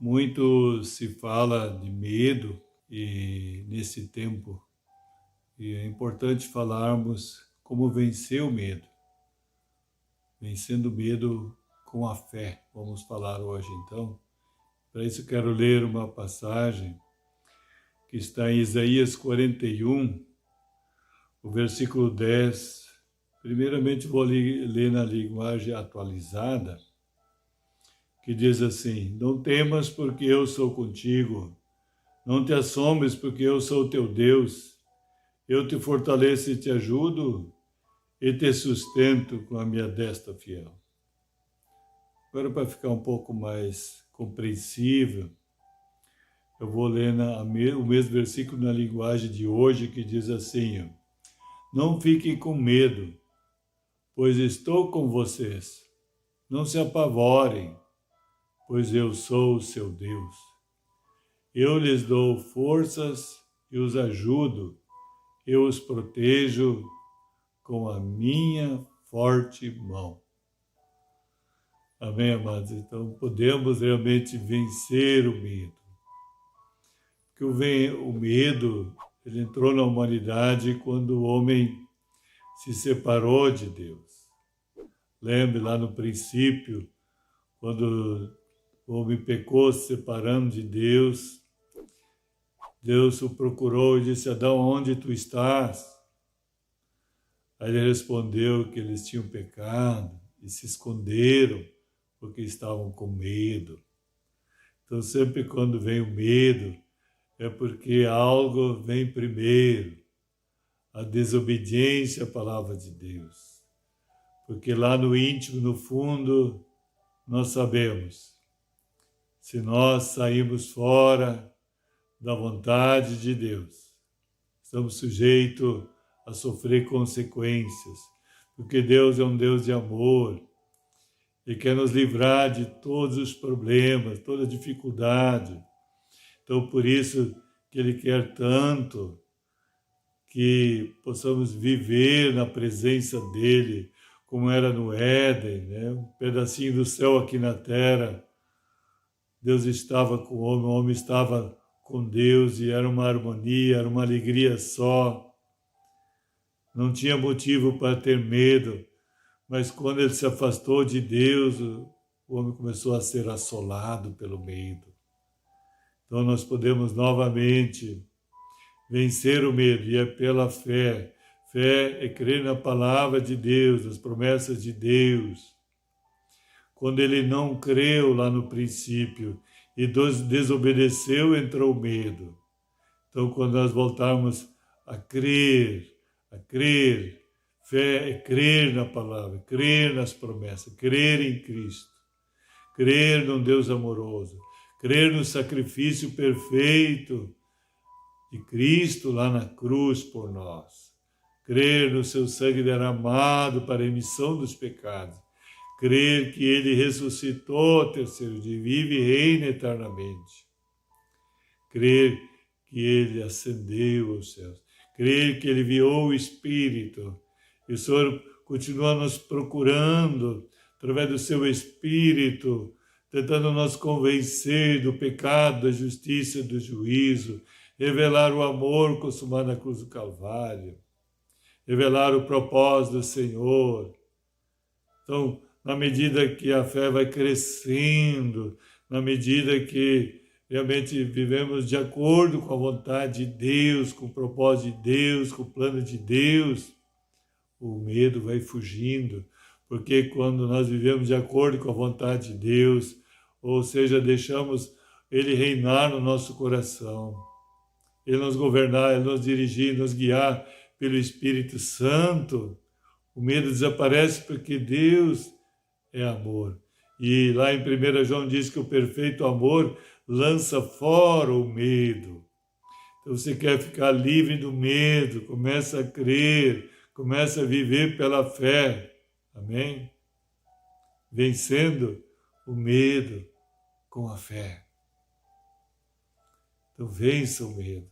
Muito se fala de medo e nesse tempo, e é importante falarmos como vencer o medo. Vencendo o medo com a fé, vamos falar hoje então. Para isso quero ler uma passagem que está em Isaías 41, o versículo 10. Primeiramente vou ler na linguagem atualizada, que diz assim: Não temas, porque eu sou contigo. Não te assombres, porque eu sou teu Deus. Eu te fortaleço e te ajudo, e te sustento com a minha destra fiel. Agora, para ficar um pouco mais compreensível, eu vou ler o mesmo versículo na linguagem de hoje, que diz assim: Não fiquem com medo, pois estou com vocês. Não se apavorem, pois eu sou o seu Deus. Eu lhes dou forças e os ajudo. Eu os protejo com a minha forte mão. Amém, amados? Então, podemos realmente vencer o medo. Porque o medo, ele entrou na humanidade quando o homem se separou de Deus. Lembre lá no princípio, quando o homem pecou se separando de Deus, Deus o procurou e disse: Adão, onde tu estás? Aí ele respondeu que eles tinham pecado e se esconderam porque estavam com medo. Então, sempre quando vem o medo, é porque algo vem primeiro, a desobediência à palavra de Deus. Porque lá no íntimo, no fundo, nós sabemos, se nós sairmos fora da vontade de Deus, estamos sujeitos a sofrer consequências, porque Deus é um Deus de amor e quer nos livrar de todos os problemas, toda dificuldade. Então, por isso que Ele quer tanto que possamos viver na presença dEle, como era no Éden, né? Um pedacinho do céu aqui na terra. Deus estava com o homem estava com Deus, e era uma harmonia, era uma alegria só. Não tinha motivo para ter medo, mas quando ele se afastou de Deus, o homem começou a ser assolado pelo medo. Então nós podemos novamente vencer o medo, e é pela fé. Fé é crer na palavra de Deus, nas promessas de Deus. Quando ele não creu lá no princípio e desobedeceu, entrou o medo. Então, quando nós voltarmos a crer, fé é crer na palavra, crer nas promessas, crer em Cristo, crer num Deus amoroso, crer no sacrifício perfeito de Cristo lá na cruz por nós, crer no seu sangue derramado para a remissão dos pecados, crer que Ele ressuscitou ao terceiro dia, vive e reina eternamente, crer que Ele ascendeu aos céus, crer que Ele enviou o Espírito, e o Senhor continua nos procurando através do seu Espírito, tentando nos convencer do pecado, da justiça e do juízo, revelar o amor consumado na cruz do Calvário, revelar o propósito do Senhor. Então, na medida que a fé vai crescendo, na medida que realmente vivemos de acordo com a vontade de Deus, com o propósito de Deus, com o plano de Deus, o medo vai fugindo, porque quando nós vivemos de acordo com a vontade de Deus, ou seja, deixamos Ele reinar no nosso coração, Ele nos governar, Ele nos dirigir, nos guiar pelo Espírito Santo, o medo desaparece porque Deus é amor. E lá em 1 João diz que o perfeito amor lança fora o medo. Então você quer ficar livre do medo, começa a crer, começa a viver pela fé. Amém? Vencendo o medo com a fé. Então vença o medo,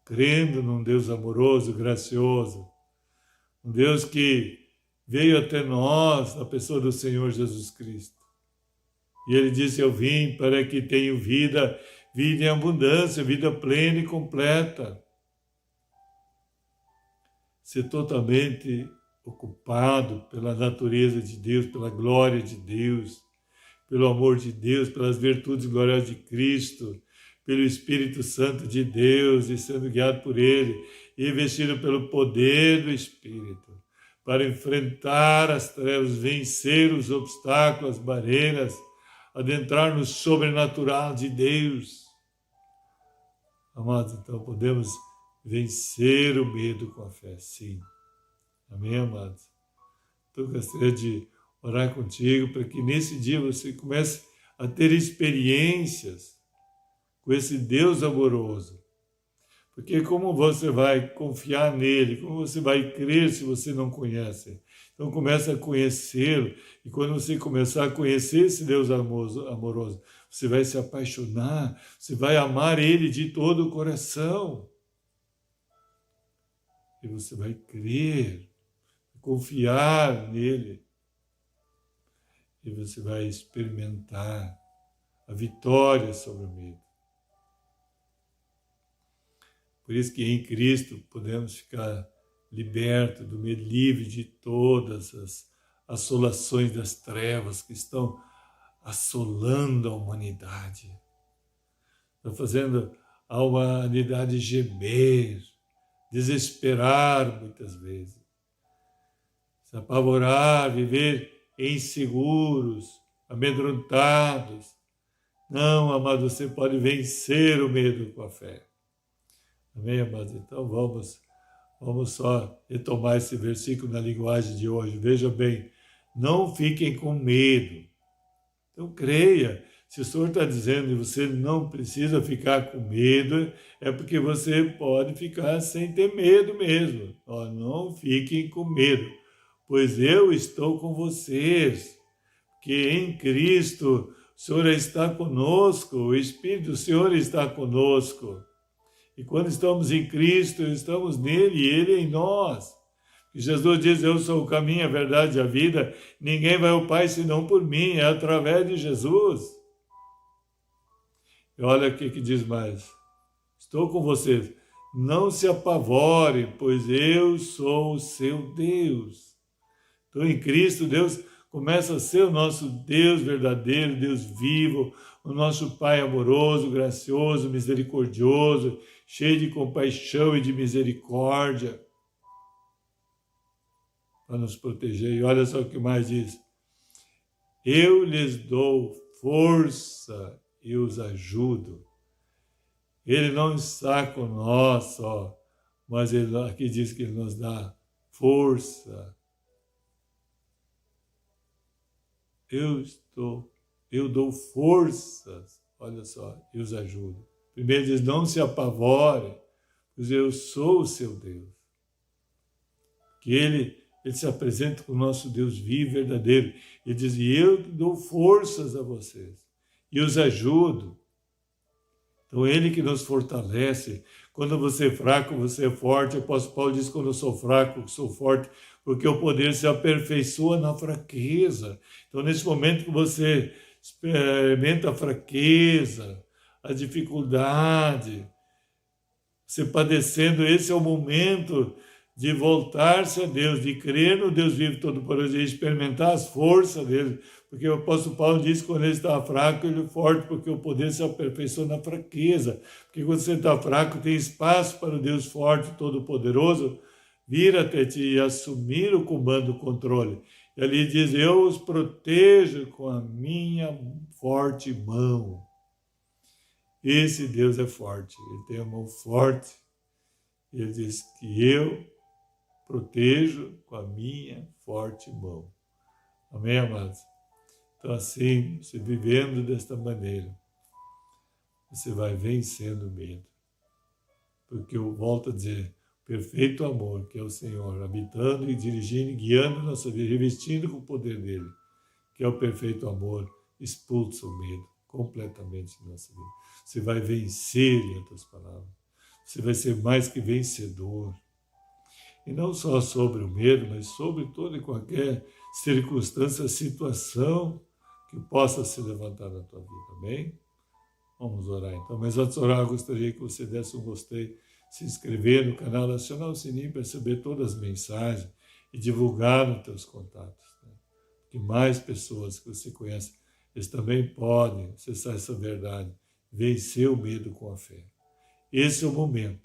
crendo num Deus amoroso, gracioso, um Deus que veio até nós na pessoa do Senhor Jesus Cristo E ele disse, eu vim para que tenham vida, vida em abundância, vida plena e completa. Ser totalmente ocupado pela natureza de Deus, pela glória de Deus, pelo amor de Deus, pelas virtudes gloriosas de Cristo, pelo Espírito Santo de Deus e sendo guiado por Ele, e vestido pelo poder do Espírito, para enfrentar as trevas, vencer os obstáculos, as barreiras, adentrar no sobrenatural de Deus. Amados, então podemos vencer o medo com a fé, sim. Amém, amados? Então, eu gostaria de orar contigo para que nesse dia você comece a ter experiências com esse Deus amoroso. Porque como você vai confiar nele, como você vai crer se você não conhece? Então comece a conhecê-lo, e quando você começar a conhecer esse Deus amoroso, você vai se apaixonar, você vai amar ele de todo o coração. E você vai crer, confiar nele. E você vai experimentar a vitória sobre o medo. Por isso que em Cristo podemos ficar libertos do medo, livre de todas as assolações das trevas que estão assolando a humanidade. Estão fazendo a humanidade gemer, desesperar muitas vezes, se apavorar, viver inseguros, amedrontados. Não, amado, você pode vencer o medo com a fé. Amém, amados? Então vamos só retomar esse versículo na linguagem de hoje. Veja bem, não fiquem com medo. Então creia. Se o Senhor está dizendo que você não precisa ficar com medo, é porque você pode ficar sem ter medo mesmo. Não fiquem com medo, pois eu estou com vocês. Que em Cristo o Senhor está conosco, o Espírito do Senhor está conosco. E quando estamos em Cristo, estamos nele e ele em nós. E Jesus diz, eu sou o caminho, a verdade e a vida. Ninguém vai ao Pai senão por mim, é através de Jesus. E olha o que diz mais. Estou com vocês. Não se apavorem, pois eu sou o seu Deus. Então em Cristo, Deus começa a ser o nosso Deus verdadeiro, Deus vivo, o nosso Pai amoroso, gracioso, misericordioso, cheio de compaixão e de misericórdia, para nos proteger. E olha só o que mais diz. Eu lhes dou força e os ajudo. Ele não está com nós só, mas ele aqui diz que ele nos dá força. Eu dou forças, olha só, e os ajudo. Primeiro diz, não se apavorem, pois eu sou o seu Deus. Que ele se apresenta com o nosso Deus vivo, verdadeiro. Ele diz, e eu dou forças a vocês, e os ajudo. Então ele que nos fortalece. Quando você é fraco, você é forte. O apóstolo Paulo diz, quando eu sou fraco, sou forte, porque o poder se aperfeiçoa na fraqueza. Então nesse momento que você experimenta a fraqueza, a dificuldade, você padecendo, esse é o momento de voltar-se a Deus, de crer no Deus vivo todo-poderoso e experimentar as forças dele. Porque o apóstolo Paulo diz que quando ele está fraco, ele é forte, porque o poder se aperfeiçoa na fraqueza. Porque quando você está fraco, tem espaço para o Deus forte, todo-poderoso, vir até ti e assumir o comando, o controle. E ali diz, eu os protejo com a minha forte mão. Esse Deus é forte, ele tem a mão forte. Ele diz que eu protejo com a minha forte mão. Amém, amados? Então assim, você vivendo desta maneira, você vai vencendo o medo. Porque eu volto a dizer, perfeito amor, que é o Senhor, habitando e dirigindo, guiando nossa vida, revestindo com o poder dele, que é o perfeito amor, expulsa o medo completamente de nossa vida. Você vai vencer, em outras palavras. Você vai ser mais que vencedor. E não só sobre o medo, mas sobre toda e qualquer circunstância, situação que possa se levantar na tua vida, amém? Vamos orar então. Mas antes de orar, eu gostaria que você desse um gostei, se inscrever no canal, acionar o sininho para receber todas as mensagens e divulgar nos teus contatos. Né? Que mais pessoas que você conhece, eles também podem acessar essa verdade, vencer o medo com a fé. Esse é o momento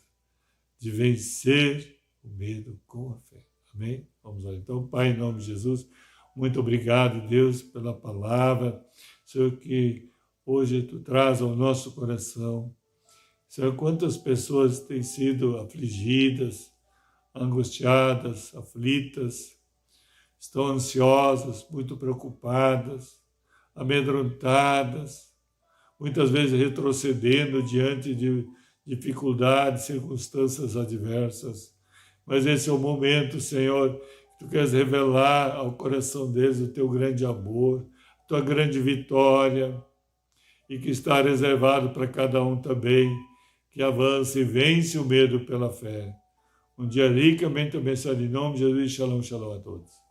de vencer o medo com a fé. Amém? Vamos lá. Então, Pai, em nome de Jesus, muito obrigado, Deus, pela palavra. Senhor, que hoje Tu traz ao nosso coração. Senhor, quantas pessoas têm sido afligidas, angustiadas, aflitas, estão ansiosas, muito preocupadas, amedrontadas, muitas vezes retrocedendo diante de dificuldades, circunstâncias adversas. Mas esse é o momento, Senhor, que Tu queres revelar ao coração deles o Teu grande amor, a Tua grande vitória, e que está reservado para cada um também, que avance e vence o medo pela fé. Um dia ricamente abençoado em nome de Jesus. Shalom, shalom a todos.